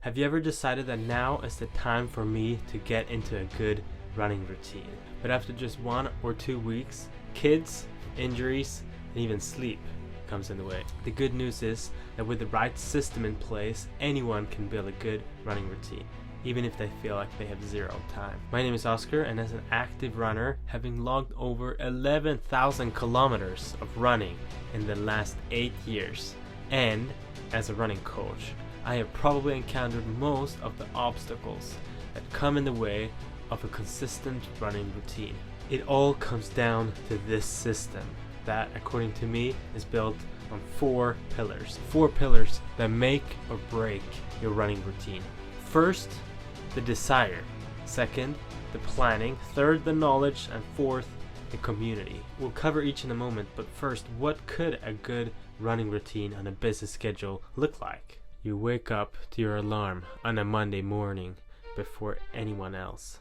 Have you ever decided that now is the time for me to get into a good running routine? But after just 1 or 2 weeks, kids, injuries, and even sleep comes in the way. The good news is that with the right system in place, anyone can build a good running routine, even if they feel like they have zero time. My name is Oscar, and as an active runner, having logged over 11,000 kilometers of running in the last 8 years, and as a running coach, I have probably encountered most of the obstacles that come in the way of a consistent running routine. It all comes down to this system that, according to me, is built on 4 pillars. 4 pillars that make or break your running routine. First, the desire. Second, the planning. Third, the knowledge. And fourth, the community. We'll cover each in a moment, but first, what could a good running routine on a busy schedule look like? You wake up to your alarm on a Monday morning before anyone else.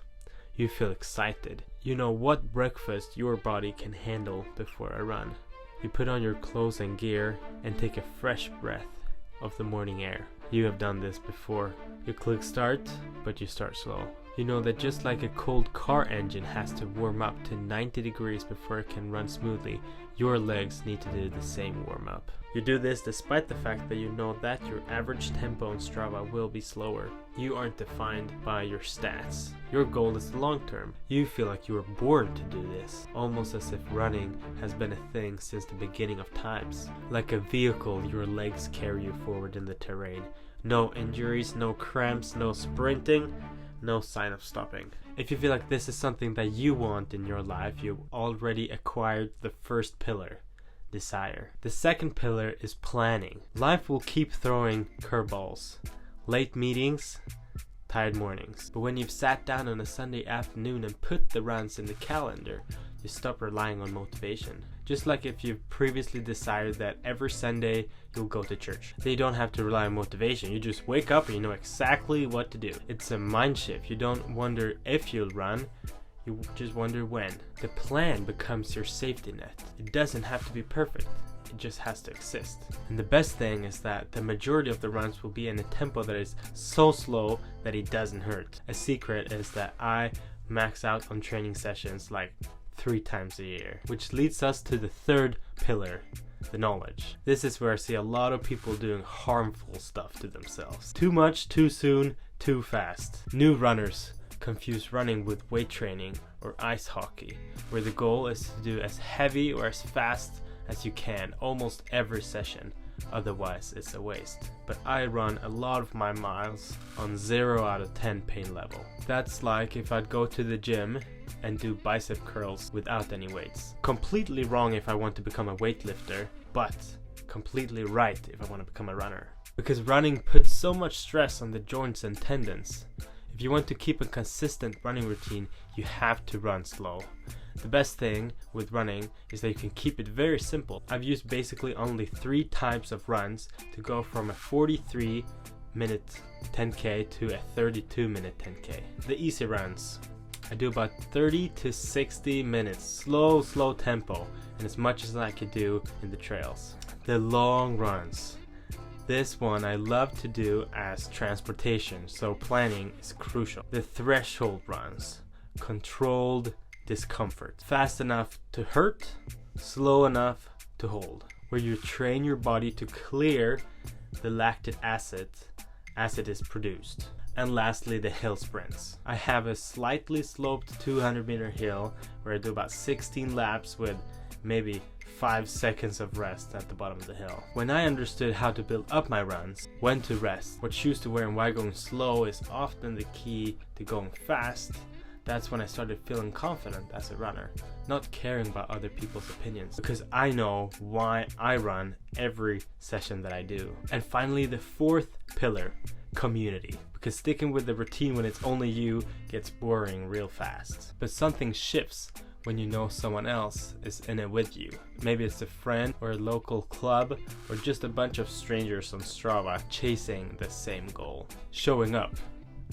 You feel excited. You know what breakfast your body can handle before a run. You put on your clothes and gear and take a fresh breath of the morning air. You have done this before. You click start, but you start slow. You know that just like a cold car engine has to warm up to 90 degrees before it can run smoothly, your legs need to do the same warm up. You do this despite the fact that you know that your average tempo on Strava will be slower. You aren't defined by your stats. Your goal is the long term. You feel like you were born to do this, almost as if running has been a thing since the beginning of times. Like a vehicle, your legs carry you forward in the terrain. No injuries, no cramps, no sprinting, no sign of stopping. If you feel like this is something that you want in your life, you've already acquired the first pillar, desire. The second pillar is planning. Life will keep throwing curveballs. Late meetings, tired mornings. But when you've sat down on a Sunday afternoon and put the runs in the calendar, you stop relying on motivation. Just like if you've previously decided that every Sunday you'll go to church. Then you don't have to rely on motivation. You just wake up and you know exactly what to do. It's a mind shift. You don't wonder if you'll run, you just wonder when. The plan becomes your safety net. It doesn't have to be perfect. It just has to exist. And the best thing is that the majority of the runs will be in a tempo that is so slow that it doesn't hurt. A secret is that I max out on training sessions like 3 times a year, which leads us to the third pillar, the knowledge. This is where I see a lot of people doing harmful stuff to themselves. Too much, too soon, too fast. New runners confuse running with weight training or ice hockey, where the goal is to do as heavy or as fast as you can almost every session. Otherwise, it's a waste. But I run a lot of my miles on 0 out of 10 pain level. That's like if I'd go to the gym and do bicep curls without any weights. Completely wrong if I want to become a weightlifter, but completely right if I want to become a runner. Because running puts so much stress on the joints and tendons. If you want to keep a consistent running routine, you have to run slow. The best thing with running is that you can keep it very simple. I've used basically only 3 types of runs to go from a 43-minute 10K to a 32-minute 10K. The easy runs. I do about 30 to 60 minutes, slow tempo, and as much as I could do in the trails. The long runs. This one I love to do as transportation, so planning is crucial. The threshold runs. Controlled discomfort. Fast enough to hurt, slow enough to hold. Where you train your body to clear the lactic acid as it is produced. And lastly, the hill sprints. I have a slightly sloped 200-meter hill where I do about 16 laps with maybe 5 seconds of rest at the bottom of the hill. When I understood how to build up my runs, when to rest, what shoes to wear and why going slow is often the key to going fast, that's when I started feeling confident as a runner, not caring about other people's opinions, because I know why I run every session that I do. And finally, the fourth pillar, community. Because sticking with the routine when it's only you gets boring real fast. But something shifts when you know someone else is in it with you. Maybe it's a friend or a local club or just a bunch of strangers on Strava chasing the same goal. Showing up,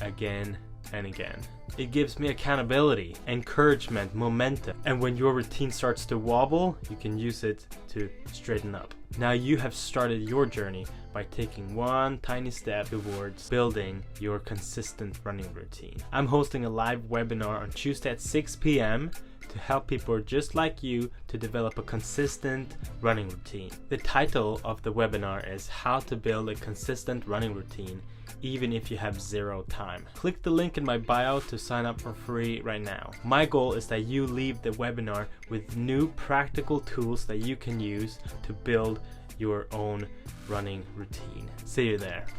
again and again. It gives me accountability, encouragement, momentum, and when your routine starts to wobble, you can use it to straighten up. Now you have started your journey by taking one tiny step towards building your consistent running routine. I'm hosting a live webinar on Tuesday at 6 p.m. to help people just like you to develop a consistent running routine. The title of the webinar is How to Build a Consistent Running Routine even if you have zero time. Click the link in my bio to sign up for free right now. My goal is that you leave the webinar with new practical tools that you can use to build your own running routine. See you there.